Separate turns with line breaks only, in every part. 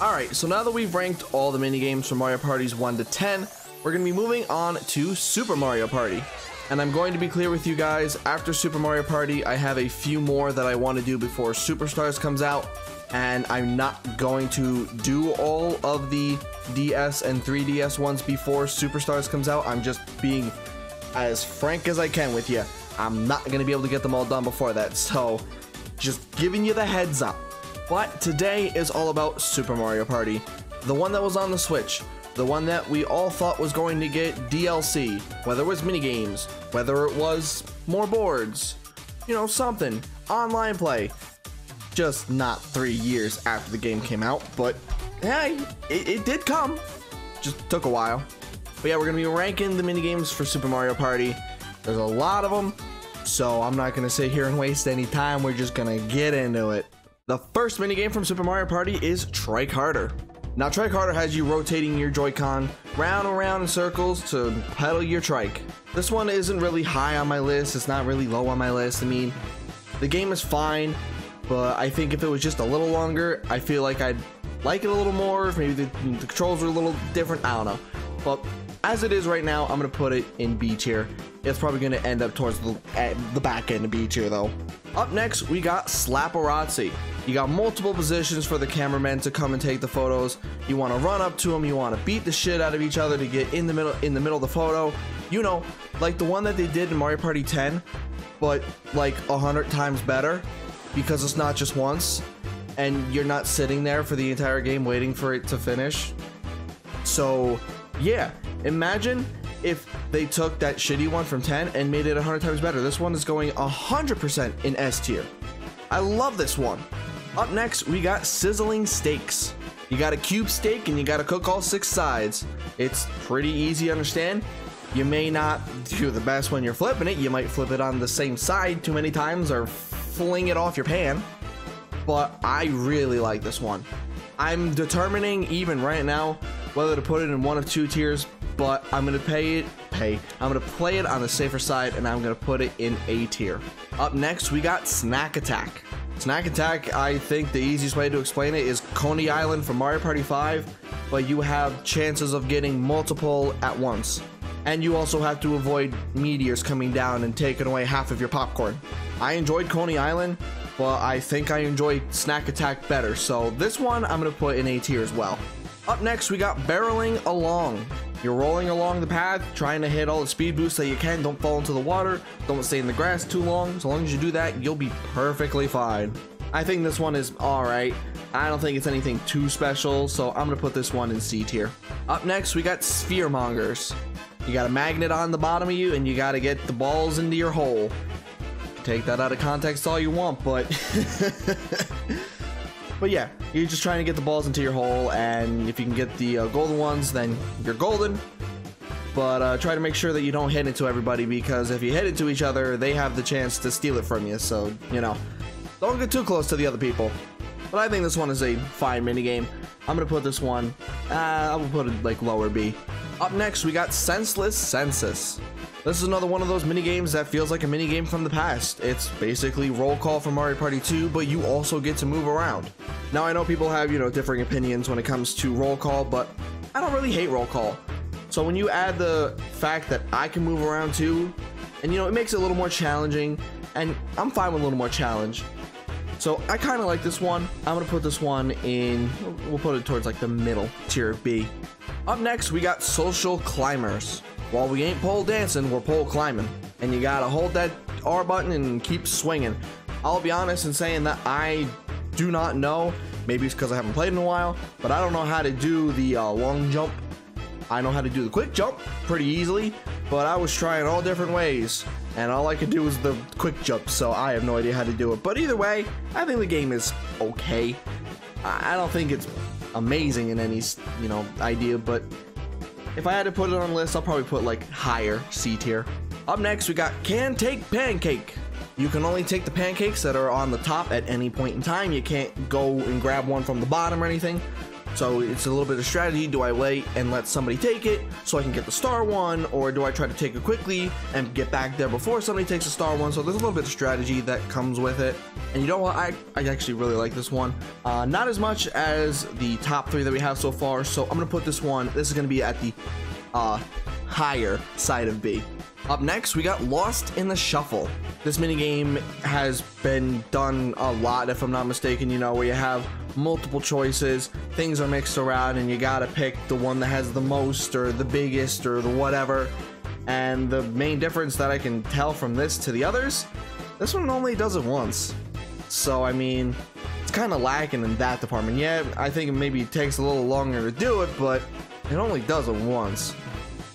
Alright, so now that we've ranked all the minigames from Mario Parties 1 to 10, we're going to be moving on to Super Mario Party. And I'm going to be clear with you guys, after Super Mario Party, I have a few more that I want to do before Superstars comes out. And I'm not going to do all of the DS and 3DS ones before Superstars comes out. I'm just being as frank as I can with you. I'm not going to be able to get them all done before that. So, just giving you the heads up. But today is all about Super Mario Party, the one that was on the Switch, the one that we all thought was going to get DLC, whether it was minigames, whether it was more boards, you know, something, online play. Just not 3 years after the game came out, but hey, it did come. Just took a while. But yeah, we're going to be ranking the minigames for Super Mario Party. There's a lot of them, so I'm not going to sit here and waste any time. We're just going to get into it. The first minigame from Super Mario Party is TriCarter. Now, TriCarter has you rotating your Joy-Con round and round in circles to pedal your trike. This one isn't really high on my list. It's not really low on my list. I mean, the game is fine, but I think if it was just a little longer, I feel like I'd like it a little more. If maybe the controls were a little different, I don't know. But as it is right now, I'm going to put it in B tier. It's probably going to end up towards the back end of B tier though. Up next, we got Slapparazzi. You got multiple positions for the cameramen to come and take the photos. You want to run up to them, you want to beat the shit out of each other to get in the middle of the photo. You know, like the one that they did in Mario Party 10, but like 100 times better, because it's not just once, and you're not sitting there for the entire game waiting for it to finish. So yeah, imagine if they took that shitty one from 10 and made it 100 times better. This one is going 100% in S tier. I love this one. Up next, we got sizzling steaks. You got a cube steak and you got to cook all 6 sides. It's pretty easy to understand. You may not do the best when you're flipping it. You might flip it on the same side too many times or fling it off your pan. But I really like this one. I'm determining even right now whether to put it in one of 2 tiers, but I'm gonna play it on the safer side, and I'm gonna put it in A tier. Up next, we got Snack Attack. Snack Attack, I think the easiest way to explain it is Coney Island from Mario Party 5, but you have chances of getting multiple at once. And you also have to avoid meteors coming down and taking away half of your popcorn. I enjoyed Coney Island, but I think I enjoyed Snack Attack better, so this one I'm gonna put in A tier as well. Up next, we got Barreling Along. You're rolling along the path, trying to hit all the speed boosts that you can. Don't fall into the water, don't stay in the grass too long. As long as you do that, you'll be perfectly fine. I think this one is alright. I don't think it's anything too special, so I'm gonna put this one in C tier. Up next, we got Spheremongers. You got a magnet on the bottom of you, and you gotta get the balls into your hole. Take that out of context all you want, but but yeah, you're just trying to get the balls into your hole, and if you can get the golden ones, then you're golden. But try to make sure that you don't hit into everybody, because if you hit into each other, they have the chance to steal it from you. So, you know, don't get too close to the other people. But I think this one is a fine minigame. I'm going to put this one, I will put it like lower B. Up next, we got Senseless Census. This is another one of those minigames that feels like a minigame from the past. It's basically roll call from Mario Party 2, but you also get to move around. Now, I know people have, you know, differing opinions when it comes to roll call, but I don't really hate roll call. So when you add the fact that I can move around too, and you know, it makes it a little more challenging, and I'm fine with a little more challenge. So I kind of like this one. I'm gonna put this one in, we'll put it towards like the middle tier B. Up next, we got Social Climbers. While we ain't pole dancing, we're pole climbing. And you gotta hold that R button and keep swinging. I'll be honest in saying that I do not know, maybe it's because I haven't played in a while, but I don't know how to do the long jump. I know how to do the quick jump pretty easily, but I was trying all different ways, and all I could do was the quick jump, so I have no idea how to do it. But either way, I think the game is okay. I don't think it's amazing in any, you know, idea, but if I had to put it on the list, I'll probably put like higher, C tier. Up next, we got Can Take Pancake. You can only take the pancakes that are on the top at any point in time. You can't go and grab one from the bottom or anything. So it's a little bit of strategy. Do I wait and let somebody take it so I can get the star one, or do I try to take it quickly and get back there before somebody takes the star one? So there's a little bit of strategy that comes with it. And you know what, I actually really like this one, not as much as the top 3 that we have so far. So I'm gonna put this one, this is gonna be at the higher side of B. Up next, we got Lost in the Shuffle. This minigame has been done a lot, if I'm not mistaken, you know, where you have multiple choices, things are mixed around, and you gotta pick the one that has the most, or the biggest, or the whatever. And the main difference that I can tell from this to the others, this one only does it once. So, I mean, it's kind of lacking in that department. Yeah, I think maybe it takes a little longer to do it, but it only does it once.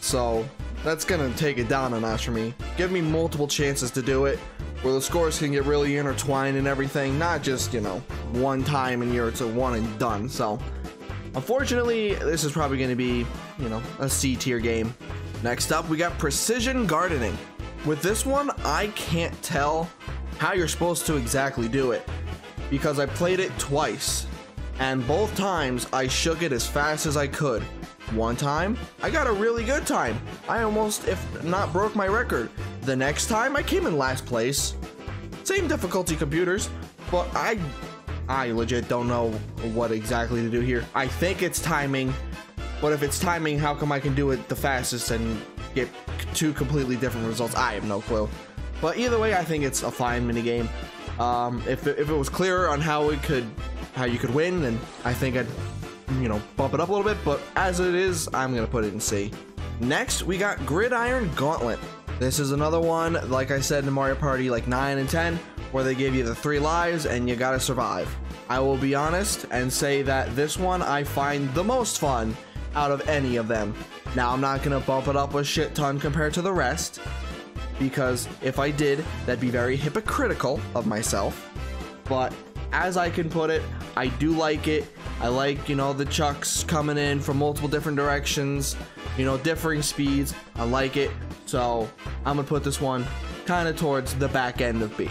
So that's gonna take it down a notch for me. Give me multiple chances to do it, where the scores can get really intertwined and everything, not just, you know, one time and it's a one and done. So unfortunately, this is probably going to be, you know, a C tier game. Next up, we got Precision Gardening. With this one, I can't tell how you're supposed to exactly do it, because I played it twice, and both times I shook it as fast as I could. One time, I got a really good time. I almost, if not, broke my record. The next time, I came in last place. Same difficulty computers, but I legit don't know what exactly to do here. I think it's timing, but if it's timing, how come I can do it the fastest and get 2 completely different results? I have no clue. But either way, I think it's a fine minigame. If it was clearer on how you could win, then I think I'd, you know, bump it up a little bit, but as it is, I'm gonna put it in C. Next, we got Gridiron Gauntlet. This is another one, like I said in Mario Party like 9 and 10, where they give you the 3 lives and you gotta survive. I will be honest and say that this one I find the most fun out of any of them. Now, I'm not gonna bump it up a shit ton compared to the rest, because if I did, that'd be very hypocritical of myself. But as I can put it, I do like it. I like, you know, the chucks coming in from multiple different directions, you know, differing speeds. I like it. So I'm gonna put this one kind of towards the back end of B.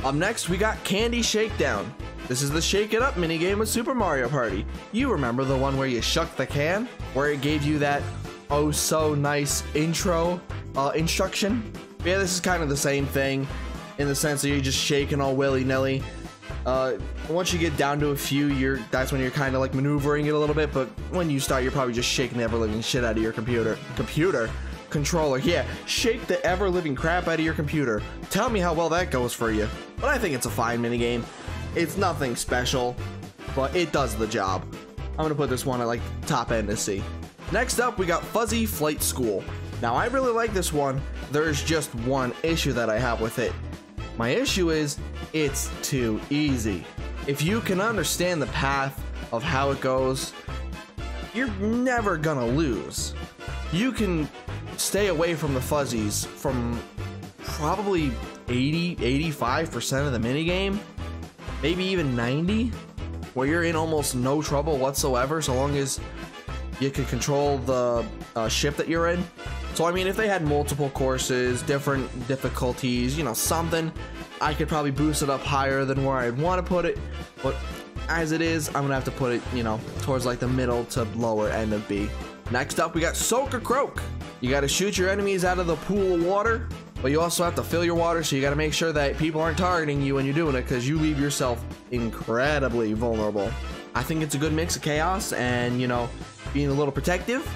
Up next, we got Candy Shakedown. This is the Shake It Up minigame of Super Mario Party. You remember the one where you shuck the can? Where it gave you that oh so nice intro instruction? Yeah, this is kind of the same thing, in the sense that you're just shaking all willy-nilly. Once you get down to a few, that's when you're kind of like maneuvering it a little bit, but when you start, you're probably just shaking the ever-living shit out of your controller. Yeah, shake the ever-living crap out of your computer. Tell me how well that goes for you. But I think it's a fine minigame. It's nothing special, but it does the job. I'm gonna put this one at like top end of C. Next up, we got Fuzzy Flight School. Now, I really like this one. There's just one issue that I have with it. My issue is, it's too easy. If you can understand the path of how it goes, you're never gonna lose. You can stay away from the fuzzies from probably 85% of the minigame, maybe even 90, where you're in almost no trouble whatsoever, so long as you can control the ship that you're in. So I mean, if they had multiple courses, different difficulties, you know, something, I could probably boost it up higher than where I'd want to put it, but as it is, I'm gonna have to put it, you know, towards like the middle to lower end of B. Next up, we got Soak or Croak. You gotta shoot your enemies out of the pool of water, but you also have to fill your water, so you gotta make sure that people aren't targeting you when you're doing it, because you leave yourself incredibly vulnerable. I think it's a good mix of chaos and, you know, being a little protective.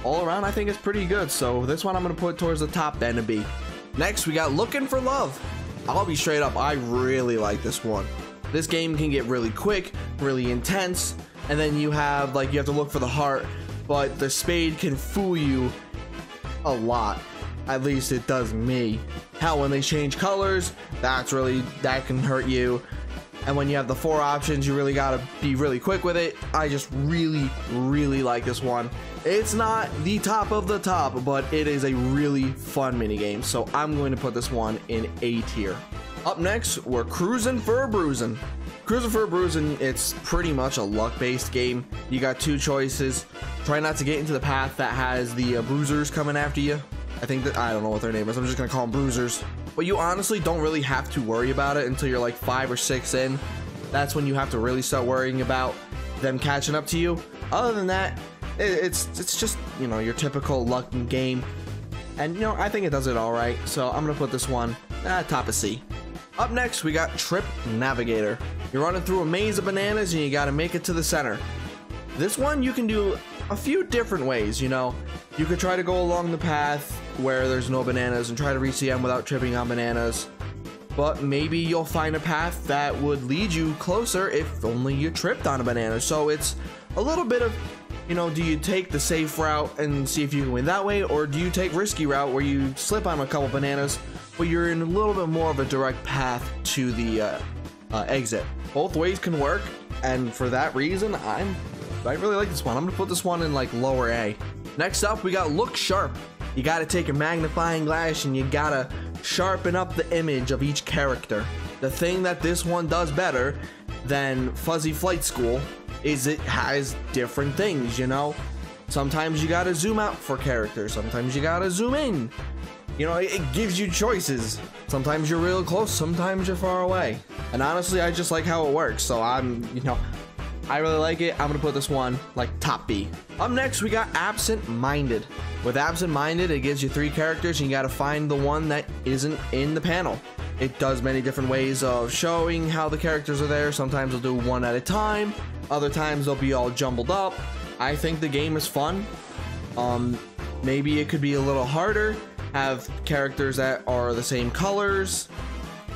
All around, I think it's pretty good, so this one I'm gonna put towards the top end of B. Next, we got Looking for Love. I'll be straight up, I really like this one. This game can get really quick, really intense, and then you have to look for the heart, but the spade can fool you a lot. At least it does me. How when they change colors, that can hurt you. And when you have the 4 options, you really gotta be really quick with it. I just really like this one. It's not the top of the top, but it is a really fun minigame, so I'm going to put this one in A tier. Up next, we're Cruising for a Bruisin'. Cruising for a Bruisin', it's pretty much a luck-based game. You got 2 choices. Try not to get into the path that has the Bruisers coming after you. I don't know what their name is, I'm just gonna call them Bruisers. But you honestly don't really have to worry about it until you're like 5 or 6 in. That's when you have to really start worrying about them catching up to you. Other than that, it's just, you know, your typical luck game. And, you know, I think it does it all right. So I'm going to put this one top of C. Up next, we got Trip Navigator. You're running through a maze of bananas and you got to make it to the center. This one you can do a few different ways, you know. You could try to go along the path where there's no bananas and try to reach the end without tripping on bananas. But maybe you'll find a path that would lead you closer if only you tripped on a banana. So it's a little bit of, you know, do you take the safe route and see if you can win that way, or do you take risky route where you slip on a couple bananas, but you're in a little bit more of a direct path to the exit? Both ways can work, and for that reason, I really like this one. I'm gonna put this one in like lower A. Next up, we got Look Sharp. You gotta take a magnifying glass and you gotta sharpen up the image of each character. The thing that this one does better than Fuzzy Flight School is it has different things, you know? Sometimes you gotta zoom out for characters, sometimes you gotta zoom in. You know, it gives you choices. Sometimes you're real close, sometimes you're far away. And honestly, I just like how it works, so you know, I really like it. I'm gonna put this one like top B. Up next, we got Absentminded. With Absentminded, it gives you 3 characters and you gotta find the one that isn't in the panel. It does many different ways of showing how the characters are there. Sometimes they'll do one at a time. Other times they'll be all jumbled up. I think the game is fun. Maybe it could be a little harder. Have characters that are the same colors,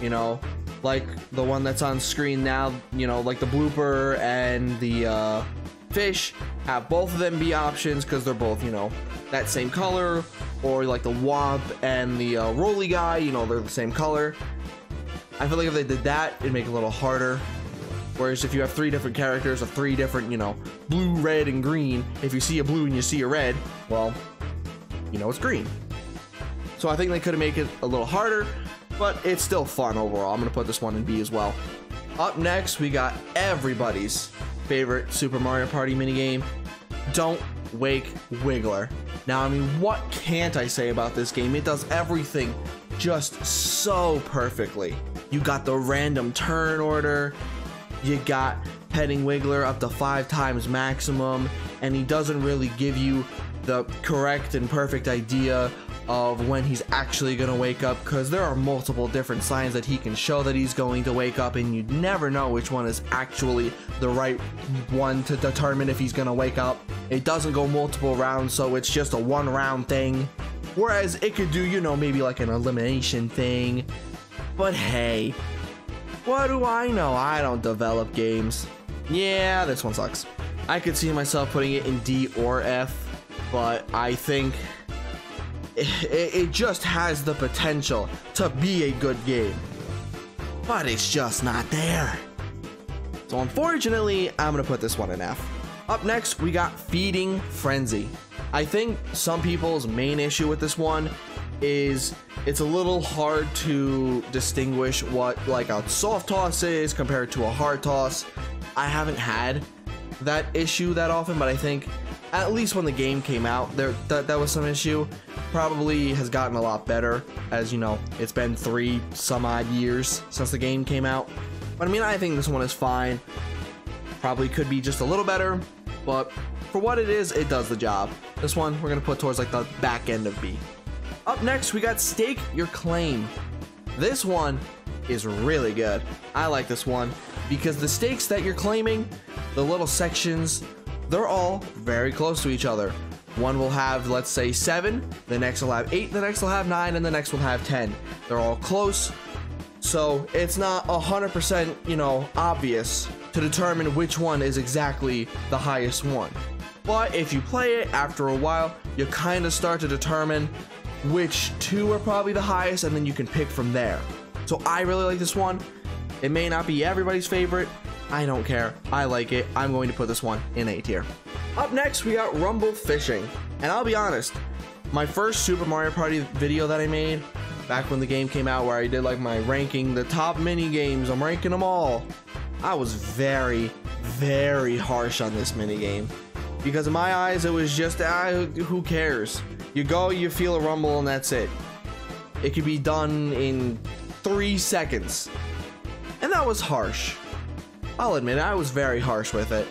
you know, like the one that's on screen now, you know, like the blooper and the fish. Have both of them be options because they're both, you know, that same color. Or like the womp and the roly guy, you know, they're the same color. I feel like if they did that, it'd make it a little harder. Whereas if you have 3 different characters of 3 different, you know, blue, red, and green, if you see a blue and you see a red, well, you know it's green. So I think they could have made it a little harder, but it's still fun overall. I'm going to put this one in B as well. Up next, we got everybody's favorite Super Mario Party minigame, Don't Wake Wiggler. Now, I mean, what can't I say about this game? It does everything just so perfectly. You got the random turn order, you got petting Wiggler up to 5 times maximum, and he doesn't really give you the correct and perfect idea of when he's actually gonna wake up, because there are multiple different signs that he can show that he's going to wake up, and you'd never know which one is actually the right one to determine if he's gonna wake up. It doesn't go multiple rounds, so it's just a 1 round thing, whereas it could do, you know, maybe like an elimination thing. But hey, what do I know? I don't develop games. Yeah, this one sucks. I could see myself putting it in D or F, but I think it just has the potential to be a good game, but it's just not there. So unfortunately, I'm gonna put this one in F. Up next, we got Feeding Frenzy. I think some people's main issue with this one is it's a little hard to distinguish what like a soft toss is compared to a hard toss. I haven't had that issue that often, but I think at least when the game came out, that was some issue. Probably has gotten a lot better, as you know, it's been 3 some odd years since the game came out. But I mean, I think this one is fine. Probably could be just a little better, but for what it is, it does the job. This one we're gonna put towards like the back end of B. Up next, we got Stake Your Claim. This one is really good. I like this one because the stakes that you're claiming, the little sections, they're all very close to each other. One will have, let's say, 7, the next will have 8, the next will have 9, and the next will have 10. They're all close, so it's not 100%, you know, obvious to determine which one is exactly the highest one. But if you play it after a while, you kind of start to determine which 2 are probably the highest, and then you can pick from there. So I really like this one. It may not be everybody's favorite. I don't care. I like it. I'm going to put this one in A tier. Up next, we got Rumble Fishing. And I'll be honest, my first Super Mario Party video that I made, back when the game came out, where I did like my ranking, the top mini games, I'm ranking them all. I was very, very harsh on this mini game. Because in my eyes, it was just, who cares? You go, you feel a rumble, and that's it. It could be done in 3 seconds. And that was harsh. I'll admit, I was very harsh with it.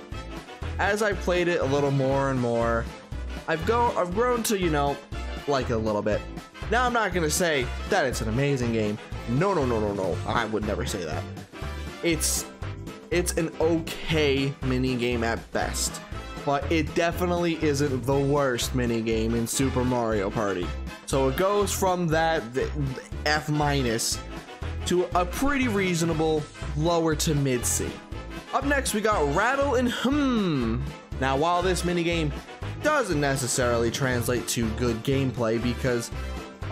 as I played it a little more and more, I've grown to, you know, like it a little bit. Now, I'm not gonna say that it's an amazing game. No, no, no, no, no. I would never say that. It's an okay mini game at best, but it definitely isn't the worst mini game in Super Mario Party. So it goes from that F- to a pretty reasonable lower to mid C. Up next, we got Rattle Hmm. Now, while this mini game doesn't necessarily translate to good gameplay, because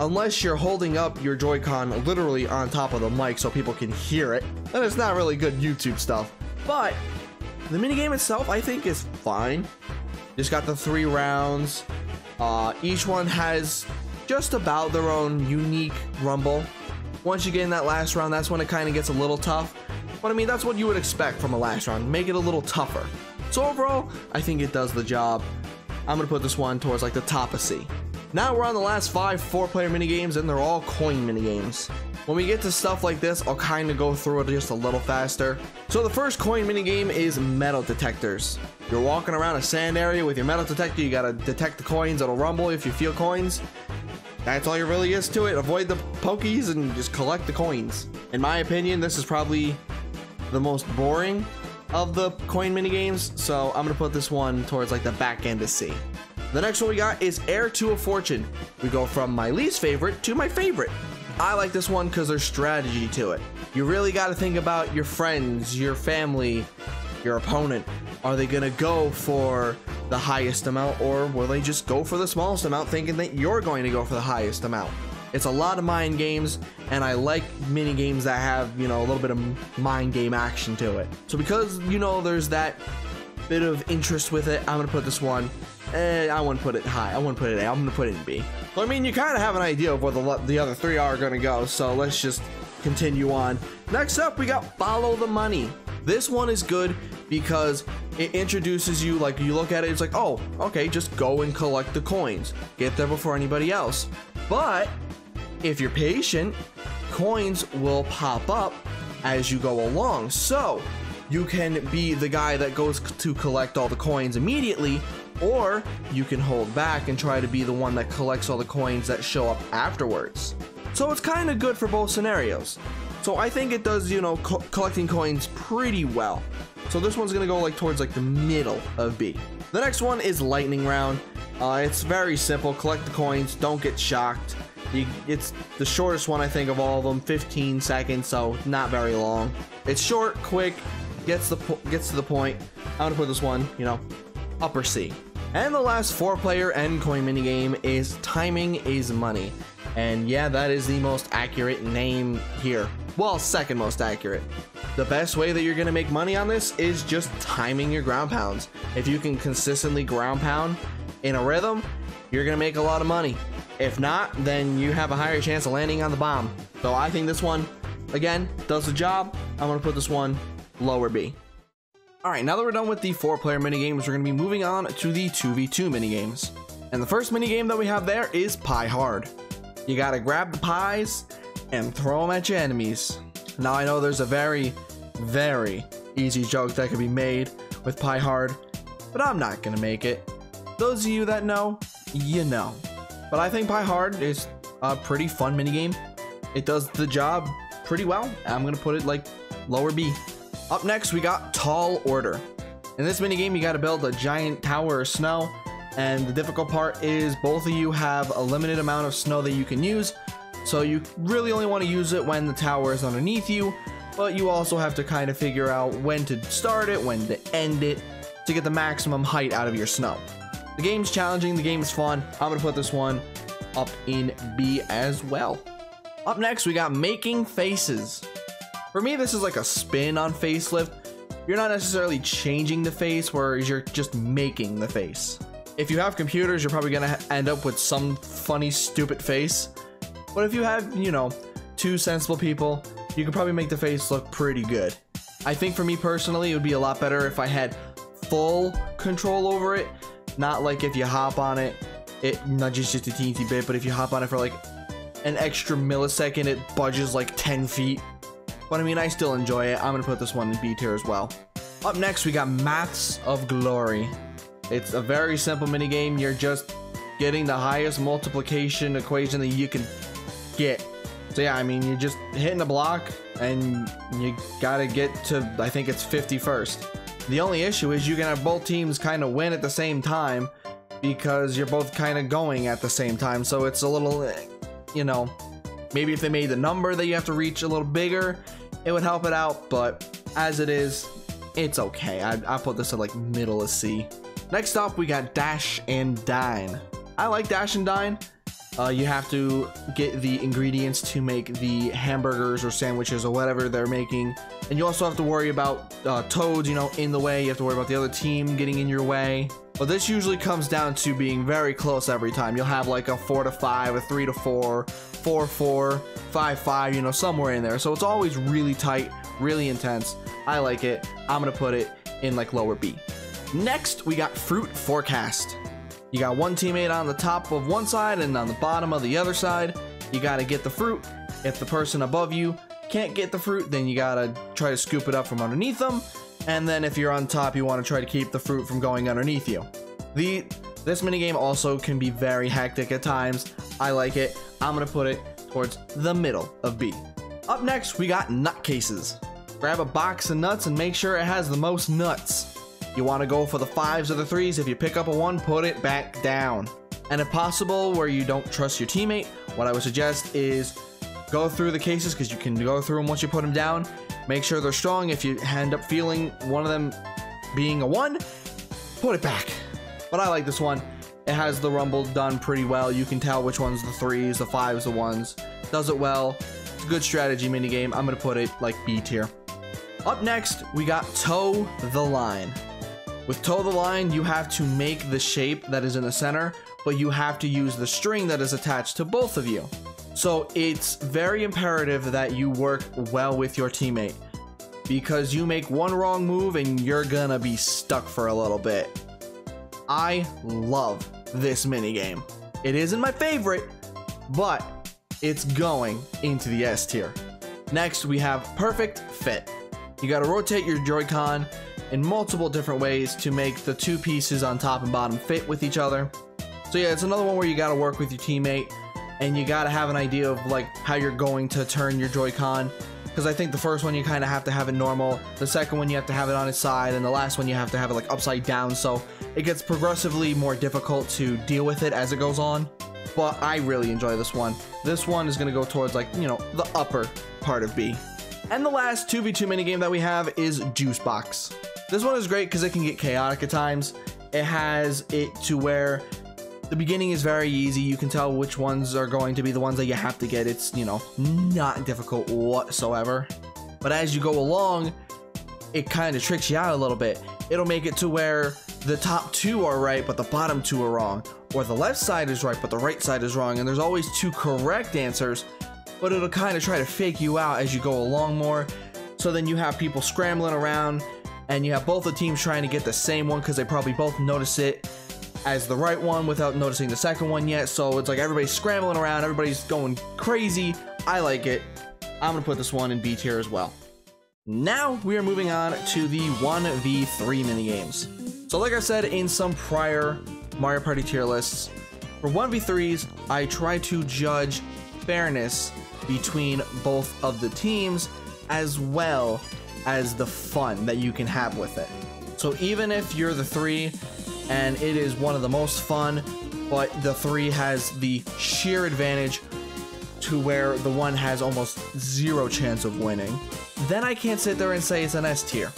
unless you're holding up your Joy-Con literally on top of the mic so people can hear it, then it's not really good YouTube stuff. But the minigame itself, I think, is fine. Just got the 3 rounds. Each one has just about their own unique rumble. Once you get in that last round, that's when it kind of gets a little tough. But I mean, that's what you would expect from a last round. Make it a little tougher. So overall, I think it does the job. I'm going to put this one towards like the top of C. Now we're on the last 5 4-player minigames, and they're all coin minigames. When we get to stuff like this, I'll kind of go through it just a little faster. So the first coin minigame is metal detectors. You're walking around a sand area with your metal detector. You gotta detect the coins. It'll rumble if you feel coins. That's all there really is to it. Avoid the pokies and just collect the coins. In my opinion, this is probably the most boring of the coin minigames, so I'm gonna put this one towards like the back end of C. The next one we got is Heir To A Fortune. We go from my least favorite to my favorite. I like this one because there's strategy to it. You really got to think about your friends, your family, your opponent. Are they going to go for the highest amount, or will they just go for the smallest amount thinking that you're going to go for the highest amount? It's a lot of mind games, and I like mini games that have, you know, a little bit of mind game action to it. So because, you know, there's that bit of interest with it, I'm going to put this one, I wouldn't put it high. I wouldn't put it A. I'm going to put it in B. So, I mean, you kind of have an idea of where the other 3 are going to go, so let's just continue on. Next up, we got Follow the Money. This one is good because it introduces you, like, you look at it, it's like, oh, okay, just go and collect the coins. Get there before anybody else. But if you're patient, coins will pop up as you go along. So you can be the guy that goes to collect all the coins immediately, or you can hold back and try to be the one that collects all the coins that show up afterwards. So it's kind of good for both scenarios. So I think it does, you know, collecting coins pretty well. So this one's gonna go like towards like the middle of B. The next one is Lightning Round. It's very simple. Collect the coins, don't get shocked. It's the shortest one, I think, of all of them, 15 seconds, so not very long. It's short, quick, gets to the point. I'm gonna put this one, you know, upper C. And the last 4-player end coin minigame is Timing is Money. And yeah, that is the most accurate name here. Well, second most accurate. The best way that you're gonna make money on this is just timing your ground pounds. If you can consistently ground pound in a rhythm, you're gonna make a lot of money. If not, then you have a higher chance of landing on the bomb. So I think this one, again, does the job. I'm gonna put this one lower B. Alright, now that we're done with the 4-player minigames, we're gonna be moving on to the 2v2 minigames. And the first minigame that we have there is Pie Hard. You gotta grab the pies and throw them at your enemies. Now I know there's a very, very easy joke that could be made with Pie Hard, but I'm not gonna make it. Those of you that know, you know. But I think Pie Hard is a pretty fun minigame. It does the job pretty well. I'm gonna put it like lower B. Up next, we got Tall Order. In this minigame, you gotta build a giant tower of snow, and the difficult part is both of you have a limited amount of snow that you can use, so you really only want to use it when the tower is underneath you, but you also have to kind of figure out when to start it, when to end it, to get the maximum height out of your snow. The game's challenging, the game is fun. I'm gonna put this one up in B as well. Up next, we got Making Faces. For me, this is like a spin on Facelift. You're not necessarily changing the face, whereas you're just making the face. If you have computers, you're probably gonna end up with some funny, stupid face. But if you have, you know, 2 sensible people, you can probably make the face look pretty good. I think for me personally, it would be a lot better if I had full control over it. Not like if you hop on it, not just a teensy bit, but if you hop on it for like an extra millisecond, it budges like 10 feet. But I mean, I still enjoy it. I'm gonna put this one in B tier as well. Up next, we got Maths of Glory. It's a very simple mini game. You're just getting the highest multiplication equation that you can get. So yeah, I mean, you're just hitting a block and you gotta get to, I think it's 50 first. The only issue is you can have both teams kind of win at the same time because you're both kind of going at the same time. So it's a little, you know, maybe if they made the number that you have to reach a little bigger, it would help it out. But as it is, it's okay. I put this at like middle of C. Next up, we got Dash and Dine. I like Dash and Dine. You have to get the ingredients to make the hamburgers or sandwiches or whatever they're making. And you also have to worry about toads, you know, in the way. You have to worry about the other team getting in your way. But this usually comes down to being very close every time. You'll have like a 4 to 5, a 3 to 4, 4 4, 5 5, you know, somewhere in there. So it's always really tight, really intense. I like it. I'm gonna put it in like lower B. Next, we got Fruit Forecast. You got one teammate on the top of one side and on the bottom of the other side. You gotta get the fruit. If the person above you can't get the fruit, then you gotta try to scoop it up from underneath them. And then if you're on top, you want to try to keep the fruit from going underneath you. This minigame also can be very hectic at times. I like it. I'm gonna put it towards the middle of B. Up next, we got Nutcases. Grab a box of nuts and make sure it has the most nuts. You want to go for the 5s or the 3s. If you pick up a 1, put it back down. And if possible, where you don't trust your teammate, what I would suggest is go through the cases, because you can go through them once you put them down. Make sure they're strong. If you end up feeling one of them being a 1, put it back. But I like this one. It has the rumble done pretty well. You can tell which one's the 3s, the 5s, the 1s. Does it well. It's a good strategy minigame. I'm going to put it like B tier. Up next, we got Toe the Line. With Toe the Line, you have to make the shape that is in the center, but you have to use the string that is attached to both of you. So it's very imperative that you work well with your teammate, because you make one wrong move and you're gonna be stuck for a little bit. I love this minigame. It isn't my favorite, but it's going into the S tier. Next, we have Perfect Fit. You gotta rotate your joycon in multiple different ways to make the two pieces on top and bottom fit with each other. So yeah, it's another one where you gotta work with your teammate and you gotta have an idea of like how you're going to turn your joycon, because I think the first one you kind of have to have it normal, the second one you have to have it on its side, and the last one you have to have it like upside down, so it gets progressively more difficult to deal with it as it goes on. But I really enjoy this one. This one is gonna go towards like, you know, the upper part of B. And the last 2v2 minigame that we have is Juicebox. This one is great because it can get chaotic at times. It has it to where the beginning is very easy. You can tell which ones are going to be the ones that you have to get. It's, you know, not difficult whatsoever. But as you go along, it kind of tricks you out a little bit. It'll make it to where the top 2 are right, but the bottom 2 are wrong. Or the left side is right, but the right side is wrong. And there's always 2 correct answers, but it'll kind of try to fake you out as you go along more. So then you have people scrambling around, and you have both the teams trying to get the same one because they probably both notice it as the right one without noticing the second one yet. So it's like everybody's scrambling around, everybody's going crazy. I like it. I'm gonna put this one in B tier as well. Now we are moving on to the 1v3 minigames. So like I said in some prior Mario Party tier lists, for 1v3s, I try to judge fairness between both of the teams as well as the fun that you can have with it. So even if you're the 3 and it is one of the most fun, but the 3 has the sheer advantage to where the 1 has almost 0 chance of winning, then I can't sit there and say it's an S tier.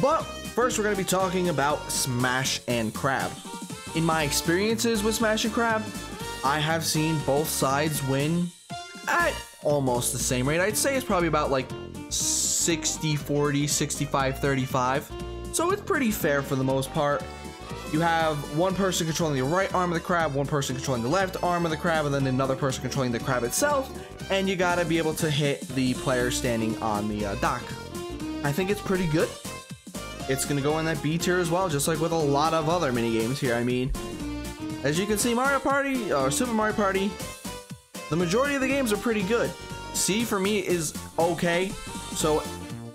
But first we're going to be talking about Smash and Crab. In my experiences with Smash and Crab, I have seen both sides win at almost the same rate. I'd say it's probably about like 60-40, 65-35. So it's pretty fair for the most part. You have one person controlling the right arm of the crab, one person controlling the left arm of the crab, and then another person controlling the crab itself, and you gotta be able to hit the player standing on the dock. I think it's pretty good. It's gonna go in that B tier as well, just like with a lot of other mini games here. I mean, as you can see, Mario Party or Super Mario Party, the majority of the games are pretty good. C for me is okay. So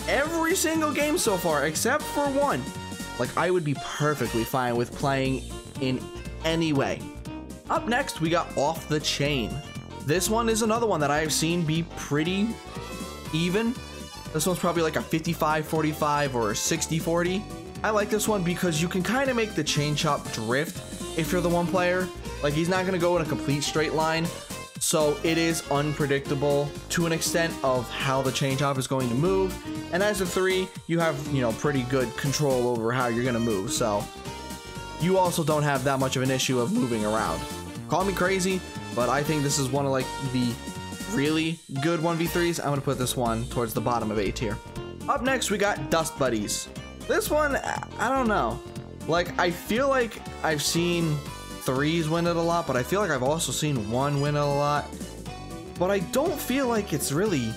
every single game so far except for one. Like, I would be perfectly fine with playing in any way. Up next, we got Off the Chain. This one is another one that I have seen be pretty even. This one's probably like a 55-45 or a 60-40. I like this one because you can kind of make the chain chop drift if you're the one player. Like, he's not going to go in a complete straight line. So it is unpredictable to an extent of how the chain chop is going to move. And as a 3, you have, you know, pretty good control over how you're going to move. So you also don't have that much of an issue of moving around. Call me crazy, but I think this is one of like the really good 1v3s. I'm going to put this one towards the bottom of A tier. Up next, we got Dust Buddies. This one, I don't know. Like, I feel like I've seen 3s win it a lot, but I feel like I've also seen 1 win it a lot. But I don't feel like it's really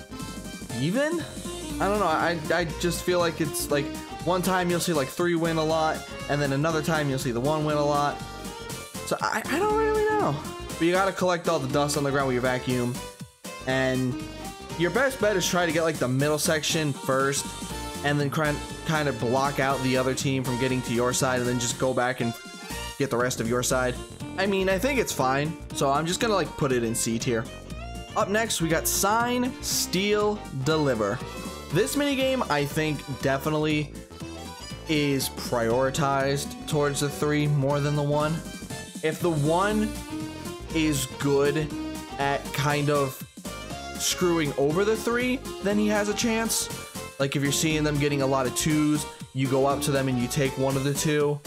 even. I don't know. I just feel like it's like one time you'll see like 3 win a lot, and then another time you'll see the 1 win a lot. So I don't really know. But you gotta collect all the dust on the ground with your vacuum, and your best bet is try to get like the middle section first, and then kind of block out the other team from getting to your side, and then just go back and get the rest of your side. I mean, I think it's fine, so I'm just gonna like put it in C tier. Up next, we got SignSteal Deliver. This minigame, I think, definitely is prioritized towards the 3 more than the 1. If the 1 is good at kind of screwing over the 3, then he has a chance. Like, if you're seeing them getting a lot of 2s, you go up to them and you take one of the 2.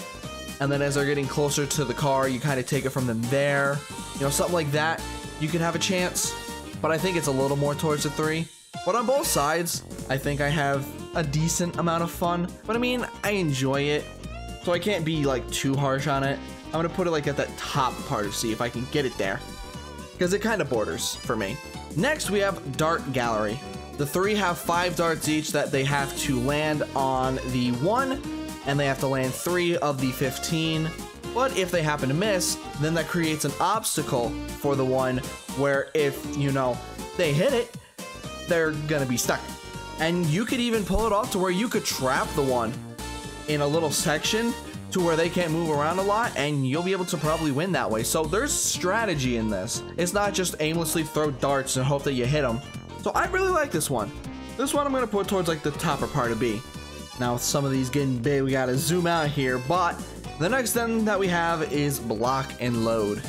And then as they're getting closer to the car, you kind of take it from them there. You know, something like that, you could have a chance. But I think it's a little more towards the 3. But on both sides, I think I have a decent amount of fun. But I mean, I enjoy it, so I can't be like too harsh on it. I'm gonna put it like at that top part of C if I can get it there, because it kind of borders for me. Next, we have Dart Gallery. The 3 have 5 darts each that they have to land on the 1, and they have to land 3 of the 15. But if they happen to miss, then that creates an obstacle for the 1 where if, you know, they hit it, they're gonna be stuck. And you could even pull it off to where you could trap the 1 in a little section to where they can't move around a lot, and you'll be able to probably win that way. So there's strategy in this. It's not just aimlessly throw darts and hope that you hit them. So I really like this one. This one I'm gonna put towards like the topper part of B. Now with some of these getting big, we gotta zoom out here, but the next thing that we have is Block and Load.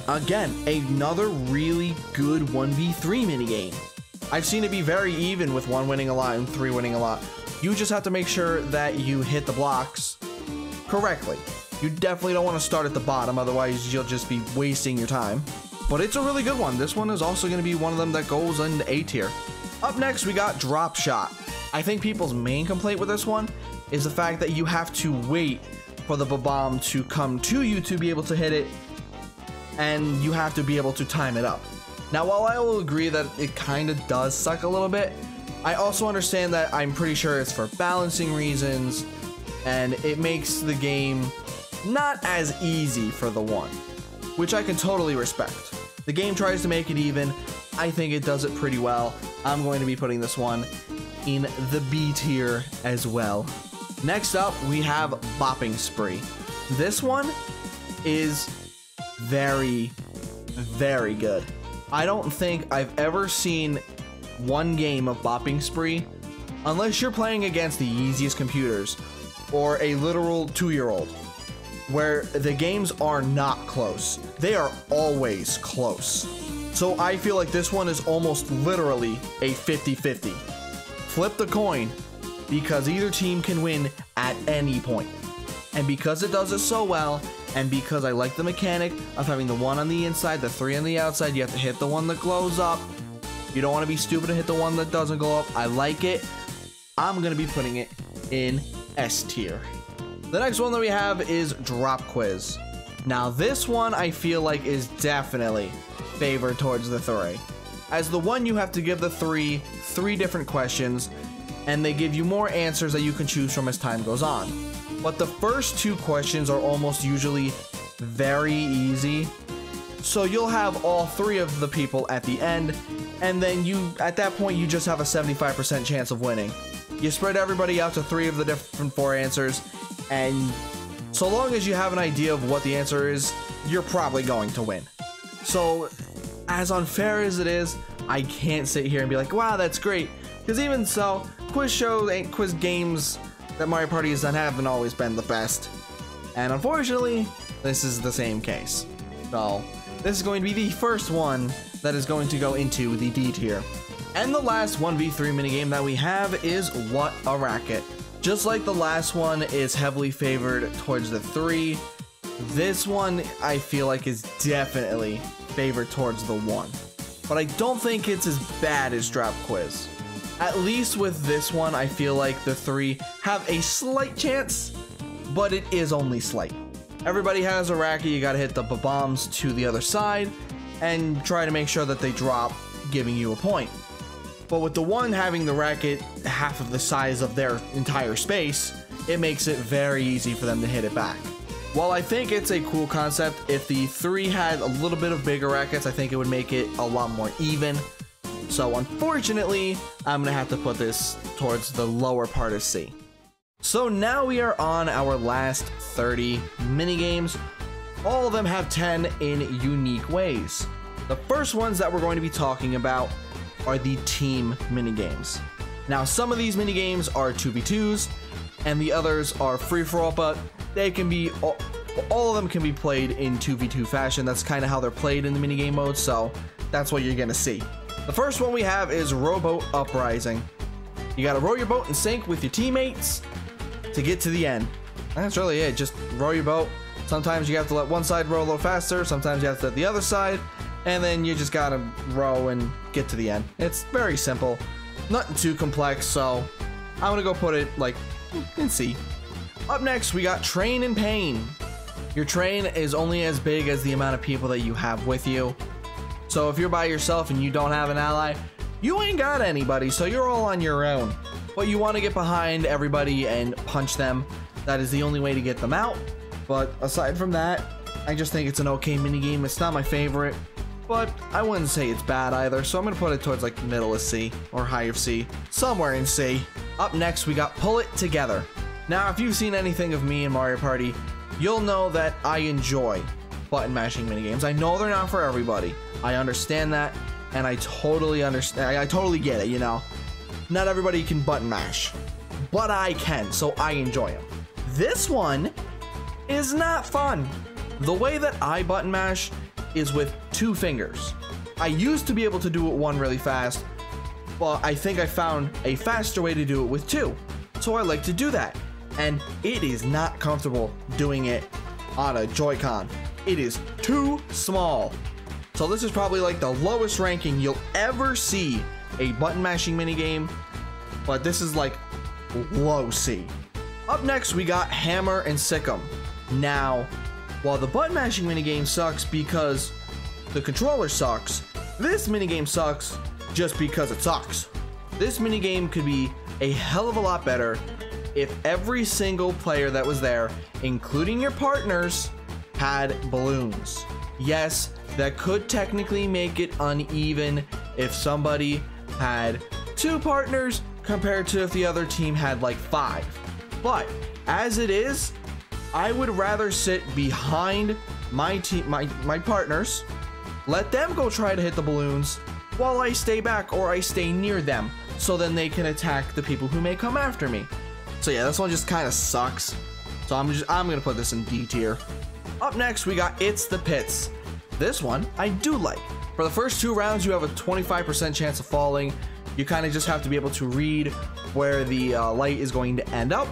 Again, another really good 1v3 minigame. I've seen it be very even with 1 winning a lot and 3 winning a lot. You just have to make sure that you hit the blocks correctly. You definitely don't want to start at the bottom, otherwise you'll just be wasting your time. But it's a really good one. This one is also going to be one of them that goes into A tier. Up next, we got Dropshot. I think people's main complaint with this one is the fact that you have to wait for the bomb to come to you to be able to hit it, and you have to be able to time it up. Now, while I will agree that it kind of does suck a little bit, I also understand that I'm pretty sure it's for balancing reasons, and it makes the game not as easy for the 1, which I can totally respect. The game tries to make it even. I think it does it pretty well. I'm going to be putting this one in the B tier as well. Next up, we have Bopping Spree. This one is very, very good. I don't think I've ever seen one game of Bopping Spree, unless you're playing against the easiest computers or a literal 2-year-old, where the games are not close. They are always close. So I feel like this one is almost literally a 50-50. Flip the coin, because either team can win at any point. And because it does it so well, and because I like the mechanic of having the 1 on the inside, the 3 on the outside, you have to hit the one that glows up. You don't want to be stupid and hit the one that doesn't glow up. I like it. I'm going to be putting it in S tier. The next one that we have is Drop Quiz. Now this one I feel like is definitely favored towards the 3. As the 1, you have to give the 3 different questions, and they give you more answers that you can choose from as time goes on. But the first 2 questions are almost usually very easy, so you'll have all 3 of the people at the end, and then at that point you just have a 75% chance of winning. You spread everybody out to 3 of the different 4 answers, and so long as you have an idea of what the answer is, you're probably going to win. So, as unfair as it is, I can't sit here and be like, wow, that's great. Because even so, quiz shows and quiz games that Mario Party has done haven't always been the best. And unfortunately, this is the same case. So, this is going to be the first one that is going to go into the D tier. And the last 1v3 minigame that we have is What a Racket. Just like the last one is heavily favored towards the 3, this one I feel like is definitely favored towards the 1. But I don't think it's as bad as Drop Quiz. At least with this one, I feel like the 3 have a slight chance, but it is only slight. Everybody has a racket, you gotta hit the bombs to the other side, and try to make sure that they drop, giving you a point. But with the 1 having the racket half of the size of their entire space, it makes it very easy for them to hit it back. While I think it's a cool concept, if the 3 had a little bit of bigger rackets, I think it would make it a lot more even. So unfortunately, I'm gonna have to put this towards the lower part of C. So now we are on our last 30 minigames. All of them have 10 in unique ways. The first ones that we're going to be talking about are the team minigames. Now some of these minigames are 2v2s and the others are free-for-all, but they can be all of them can be played in 2v2 fashion. That's kind of how they're played in the minigame mode, so that's what you're gonna see. The first one we have is Robo Uprising. You gotta row your boat in sync with your teammates to get to the end. That's really it, just row your boat. Sometimes you have to let one side row a little faster, sometimes you have to let the other side, and then you just gotta row and get to the end. It's very simple, nothing too complex, so I'm gonna go put it like in C. Up next, we got Train in Pain. Your train is only as big as the amount of people that you have with you. So if you're by yourself and you don't have an ally, you ain't got anybody, so you're all on your own. But you want to get behind everybody and punch them. That is the only way to get them out. But aside from that, I just think it's an okay minigame. It's not my favorite, but I wouldn't say it's bad either. So I'm going to put it towards like middle of C or high of C, somewhere in C. Up next, we got Pull It Together. Now, if you've seen anything of me in Mario Party, you'll know that I enjoy button mashing minigames. I know they're not for everybody. I understand that, and I totally understand. I totally get it, you know. Not everybody can button mash, but I can, so I enjoy them. This one is not fun. The way that I button mash is with 2 fingers. I used to be able to do it 1 really fast, but I think I found a faster way to do it with 2. So I like to do that. And it is not comfortable doing it on a Joy-Con. It is too small. So this is probably like the lowest ranking you'll ever see a button mashing minigame, but this is like low C. Up next, we got Hammer and Sickem. Now, while the button mashing minigame sucks because the controller sucks, this minigame sucks just because it sucks. This minigame could be a hell of a lot better if every single player that was there, including your partners, had balloons. Yes, that could technically make it uneven if somebody had 2 partners compared to if the other team had like 5. But as it is, I would rather sit behind my team, my partners, let them go try to hit the balloons while I stay back or I stay near them, so then they can attack the people who may come after me. So yeah, this one just kind of sucks. So I'm gonna put this in D tier. Up next, we got It's the Pits. This one I do like. For the first 2 rounds, you have a 25% chance of falling. You kind of just have to be able to read where the light is going to end up.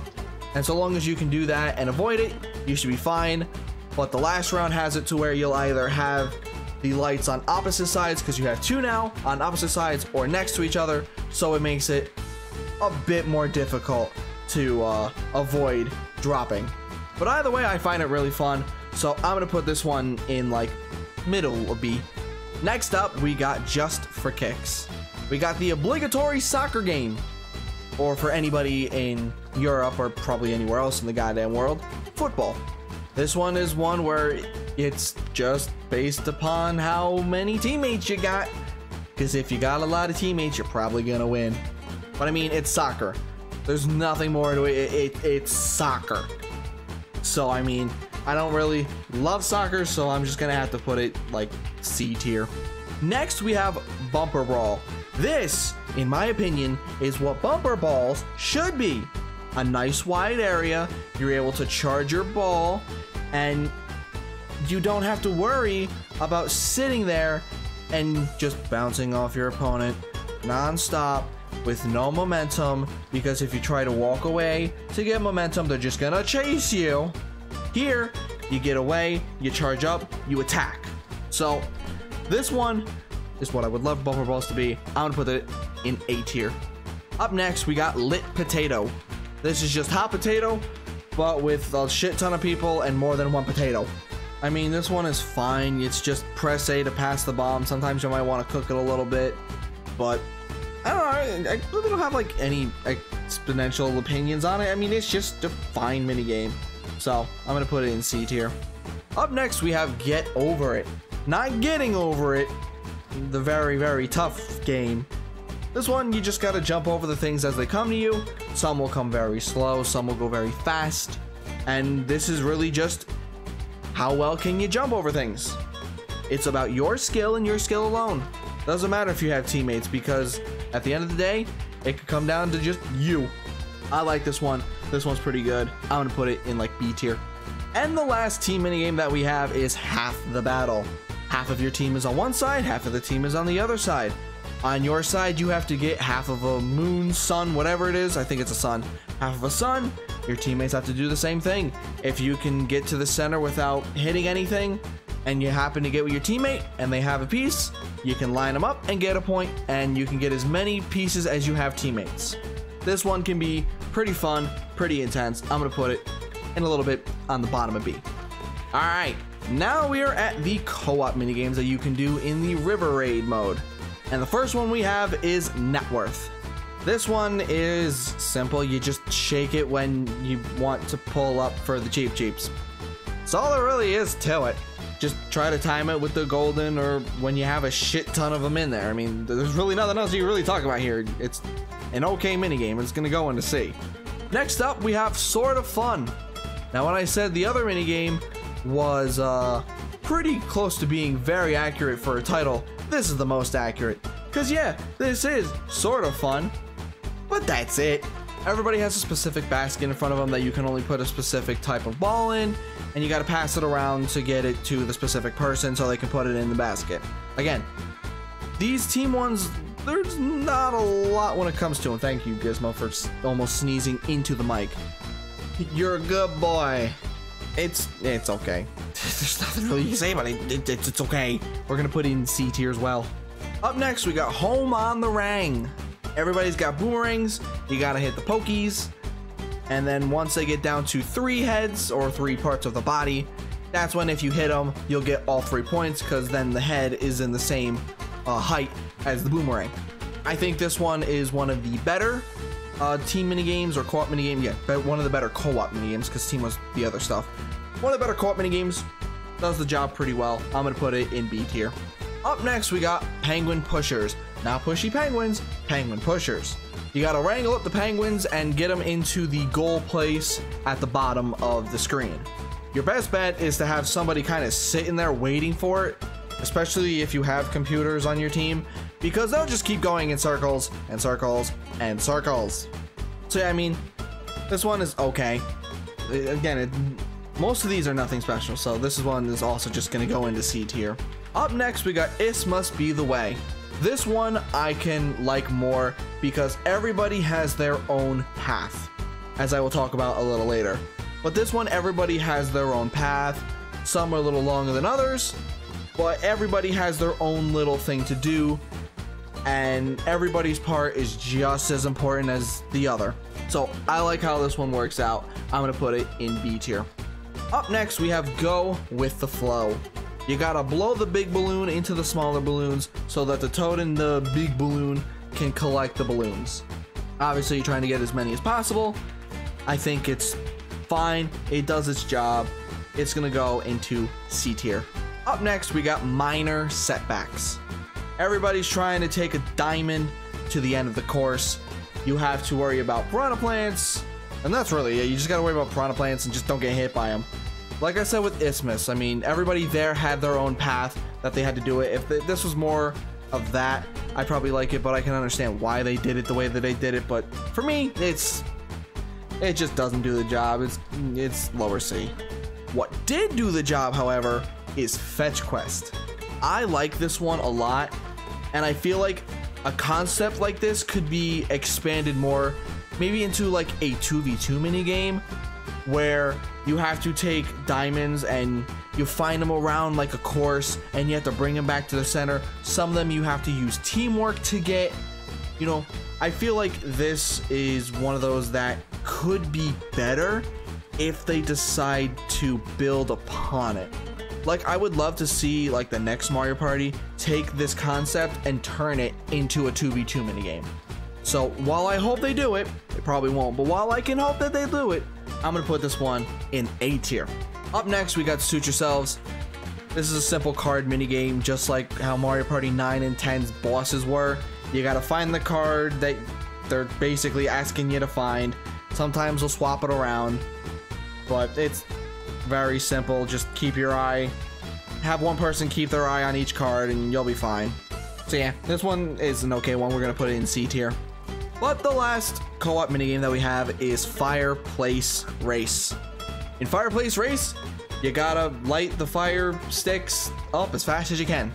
And so long as you can do that and avoid it, you should be fine. But the last round has it to where you'll either have the lights on opposite sides, because you have 2 now, on opposite sides or next to each other. So it makes it a bit more difficult to avoid dropping. But either way, I find it really fun. So I'm going to put this one in like middle of B. Next up, we got Just for Kicks. We got the obligatory soccer game, or for anybody in Europe or probably anywhere else in the goddamn world, football. This one is one where it's just based upon how many teammates you got, because if you got a lot of teammates, you're probably gonna win. But I mean, it's soccer. There's nothing more to it. It's soccer. So, I mean, I don't really love soccer, so I'm just gonna have to put it like C tier. Next, we have Bumper Brawl. This, in my opinion, is what bumper balls should be. A nice wide area, you're able to charge your ball, and you don't have to worry about sitting there and just bouncing off your opponent non-stop with no momentum, because if you try to walk away to get momentum, they're just gonna chase you. Here, you get away, you charge up, you attack. So, this one is what I would love bumper balls to be. I'm gonna put it in A tier. Up next, we got Lit Potato. This is just hot potato, but with a shit ton of people and more than one potato. I mean, this one is fine. It's just press A to pass the bomb. Sometimes you might want to cook it a little bit, but I don't know. I really don't have like any exponential opinions on it. I mean, it's just a fine mini game. So I'm gonna put it in C tier. Up next, we have Get Over It. Not getting over it. The very, very tough game. This one, you just gotta jump over the things as they come to you. Some will come very slow, some will go very fast. And this is really just how well can you jump over things. It's about your skill and your skill alone. Doesn't matter if you have teammates, because at the end of the day, it could come down to just you. I like this one. This one's pretty good. I'm gonna put it in like B tier. And the last team minigame that we have is Half the Battle. Half of your team is on one side, half of the team is on the other side. On your side, you have to get half of a moon, sun, whatever it is. I think it's a sun. Half of a sun. Your teammates have to do the same thing. If you can get to the center without hitting anything, and you happen to get with your teammate, and they have a piece, you can line them up and get a point, and you can get as many pieces as you have teammates. This one can be pretty fun, pretty intense. I'm gonna put it in a little bit on the bottom of B. All right, now we are at the co-op minigames that you can do in the River Raid mode. And the first one we have is Net Worth. This one is simple. You just shake it when you want to pull up for the cheap cheeps. That's all there really is to it. Just try to time it with the golden, or when you have a shit ton of them in there. I mean, there's really nothing else you really talk about here. It's an okay minigame. It's gonna go into C. Next up, we have Sort of Fun. Now, when I said the other minigame was pretty close to being very accurate for a title, this is the most accurate. Cause yeah, this is sort of fun, but that's it. Everybody has a specific basket in front of them that you can only put a specific type of ball in, and you gotta pass it around to get it to the specific person so they can put it in the basket. Again, these team ones, there's not a lot when it comes to them. Thank you, Gizmo, for almost sneezing into the mic. You're a good boy. It's okay. There's nothing really you can say about it. It's okay. We're gonna put it in C tier as well. Up next, we got Home on the Rang. Everybody's got boomerangs. You gotta hit the pokies, and then once they get down to 3 heads or 3 parts of the body, that's when if you hit them, you'll get all 3 points, because then the head is in the same height as the boomerang. I think this one is one of the better team minigames or co-op minigame. Yeah, but one of the better co-op minigames, because team was the other stuff. One of the better co-op minigames. Does the job pretty well. I'm gonna put it in B tier. Up next, we got Penguin Pushers. Not pushy penguins, penguin pushers. You gotta wrangle up the penguins and get them into the goal place at the bottom of the screen. Your best bet is to have somebody kind of sitting there waiting for it, especially if you have computers on your team, because they'll just keep going in circles and circles and circles. So yeah, I mean, this one is okay. Again, most of these are nothing special, so this one is also just gonna go into C tier. Up next, we got This Must Be the Way. This one I can like more because everybody has their own path, as I will talk about a little later. But this one, everybody has their own path. Some are a little longer than others, but everybody has their own little thing to do, and everybody's part is just as important as the other. So I like how this one works out. I'm gonna put it in B tier. Up next, we have Go With The Flow. You gotta blow the big balloon into the smaller balloons so that the toad in the big balloon can collect the balloons. Obviously, you're trying to get as many as possible. I think it's fine. It does its job. It's gonna go into C tier. Up next, we got Minor Setbacks. Everybody's trying to take a diamond to the end of the course, you have to worry about piranha plants, and that's really it. You just gotta worry about piranha plants and just don't get hit by them. Like I said with Isthmus, I mean, everybody there had their own path that they had to do it. If this was more of that, I probably like it, but I can understand why they did it the way that they did it. But for me, it just doesn't do the job. It's lower C. What did do the job, however, is Fetch Quest. I like this one a lot, and I feel like a concept like this could be expanded more, maybe into like a 2v2 minigame where you have to take diamonds and you find them around like a course and you have to bring them back to the center. Some of them you have to use teamwork to get. You know, I feel like this is one of those that could be better if they decide to build upon it. Like, I would love to see like the next Mario Party take this concept and turn it into a 2v2 minigame. So while I hope they do it, they probably won't, but while I can hope that they do it, I'm gonna put this one in A tier. Up next, we got Suit Yourselves. This is a simple card minigame, just like how Mario Party 9 and 10's bosses were. You gotta find the card that they're basically asking you to find. Sometimes they'll swap it around, but it's very simple. Just keep your eye, have one person keep their eye on each card and you'll be fine. So yeah, this one is an okay one. We're gonna put it in C tier. But the last co-op minigame that we have is Fireplace Race. In Fireplace Race, you gotta light the fire sticks up as fast as you can.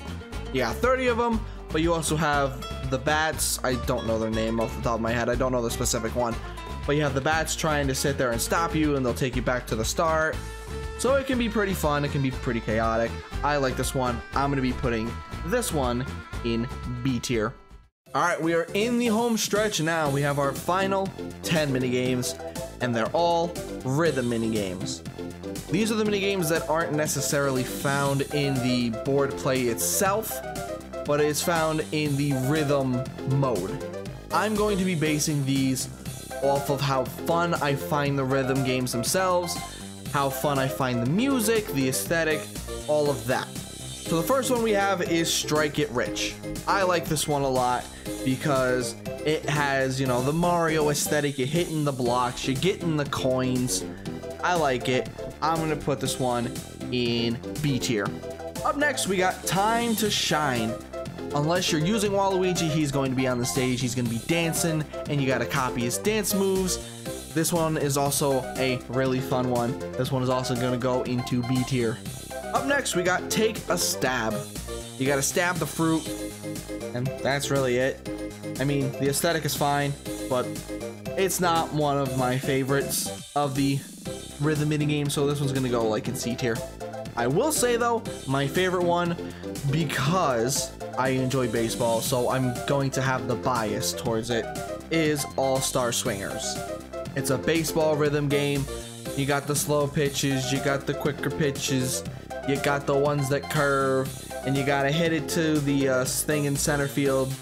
You got 30 of them, but you also have the bats. I don't know their name off the top of my head. I don't know the specific one. But you have the bats trying to sit there and stop you, and they'll take you back to the start. So it can be pretty fun. It can be pretty chaotic. I like this one. I'm gonna be putting this one in B tier. All right, we are in the home stretch now. We have our final 10 minigames, and they're all rhythm minigames. These are the minigames that aren't necessarily found in the board play itself, but it's found in the rhythm mode. I'm going to be basing these off of how fun I find the rhythm games themselves, how fun I find the music, the aesthetic, all of that. So the first one we have is Strike It Rich. I like this one a lot because it has, you know, the Mario aesthetic. You're hitting the blocks, you're getting the coins. I like it. I'm gonna put this one in B tier. Up next, we got Time to Shine. Unless you're using Waluigi, he's going to be on the stage. He's going to be dancing, and you got to copy his dance moves. This one is also a really fun one. This one is also going to go into B tier. Up next, we got Take a Stab. You got to stab the fruit, and that's really it. I mean, the aesthetic is fine, but it's not one of my favorites of the rhythm minigame, so this one's going to go like in C tier. I will say, though, my favorite one, because I enjoy baseball, so I'm going to have the bias towards it, is All-Star Swingers. It's a baseball rhythm game. You got the slow pitches, you got the quicker pitches, you got the ones that curve, and you gotta hit it to the thing in center field.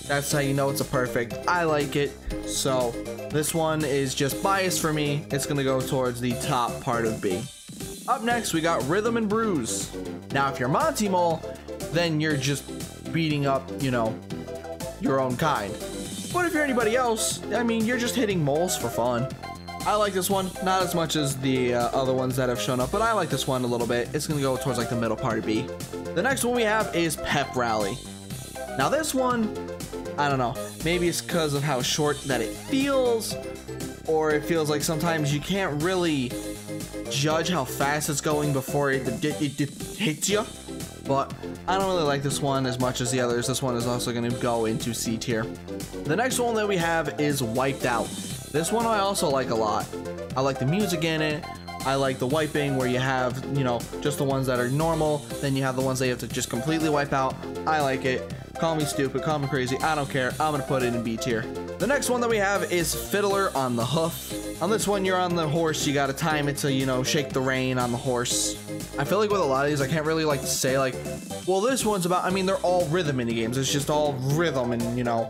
That's how you know it's a perfect. I like it, so this one is just biased for me. It's gonna go towards the top part of B. Up next, we got Rhythm and Bruise. Now, if you're Monty Mole, then you're just beating up, you know, your own kind. But if you're anybody else, I mean, you're just hitting moles for fun. I like this one, not as much as the other ones that have shown up, but I like this one a little bit. It's gonna go towards like the middle part of B. The next one we have is Pep Rally. Now this one, I don't know, maybe it's because of how short that it feels, or it feels like sometimes you can't really judge how fast it's going before it hits you. But I don't really like this one as much as the others. This one is also going to go into C tier. The next one that we have is Wiped Out. This one I also like a lot. I like the music in it. I like the wiping where you have, you know, just the ones that are normal. Then you have the ones that you have to just completely wipe out. I like it. Call me stupid, call me crazy. I don't care. I'm going to put it in B tier. The next one that we have is Fiddler on the Hoof. On this one, you're on the horse. You got to time it to, you know, shake the rein on the horse. I feel like with a lot of these, I can't really like to say like, well, this one's about, I mean, they're all rhythm minigames. It's just all rhythm and, you know,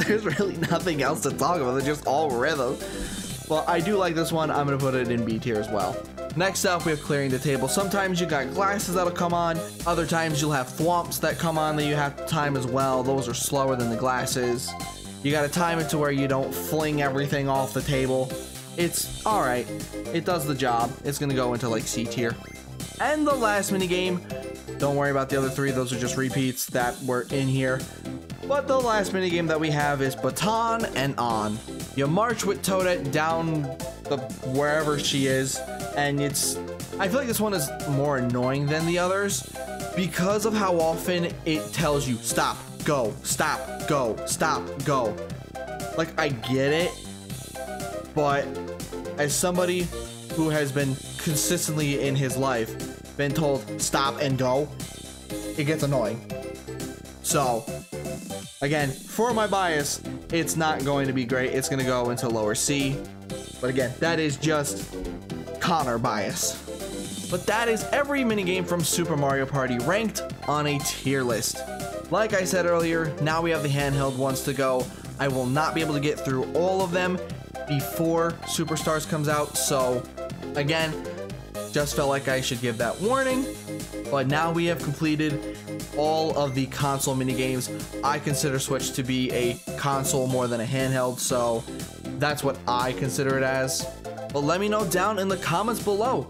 there's really nothing else to talk about. They're just all rhythm. Well, I do like this one. I'm going to put it in B tier as well. Next up, we have Clearing the Table. Sometimes you got glasses that'll come on. Other times you'll have thwomps that come on that you have to time as well. Those are slower than the glasses. You gotta time it to where you don't fling everything off the table. It's alright. It does the job. It's gonna go into like C tier. And the last mini game, don't worry about the other three, those are just repeats that were in here. But the last mini game that we have is Baton and On. You march with Toadette down the wherever she is, and I feel like this one is more annoying than the others because of how often it tells you stop, go, stop, go, stop, go. Like, I get it, but as somebody who has been consistently in his life been told stop and go, it gets annoying. So again, for my bias, it's not going to be great. It's going to go into lower C. But again, that is just Connor bias. But that is every minigame from Super Mario Party ranked on a tier list. Like I said earlier, now we have the handheld ones to go. I will not be able to get through all of them before Superstars comes out. So again, just felt like I should give that warning. But now we have completed all of the console minigames. I consider Switch to be a console more than a handheld, so that's what I consider it as. But let me know down in the comments below.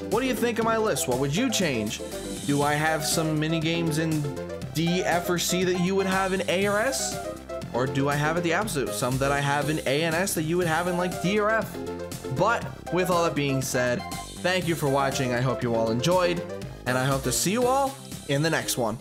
What do you think of my list? What would you change? Do I have some minigames in D, F, or C that you would have in A or S? Or do I have it the absolute? Some that I have in A and S that you would have in like D or F? But with all that being said, thank you for watching. I hope you all enjoyed, and I hope to see you all in the next one.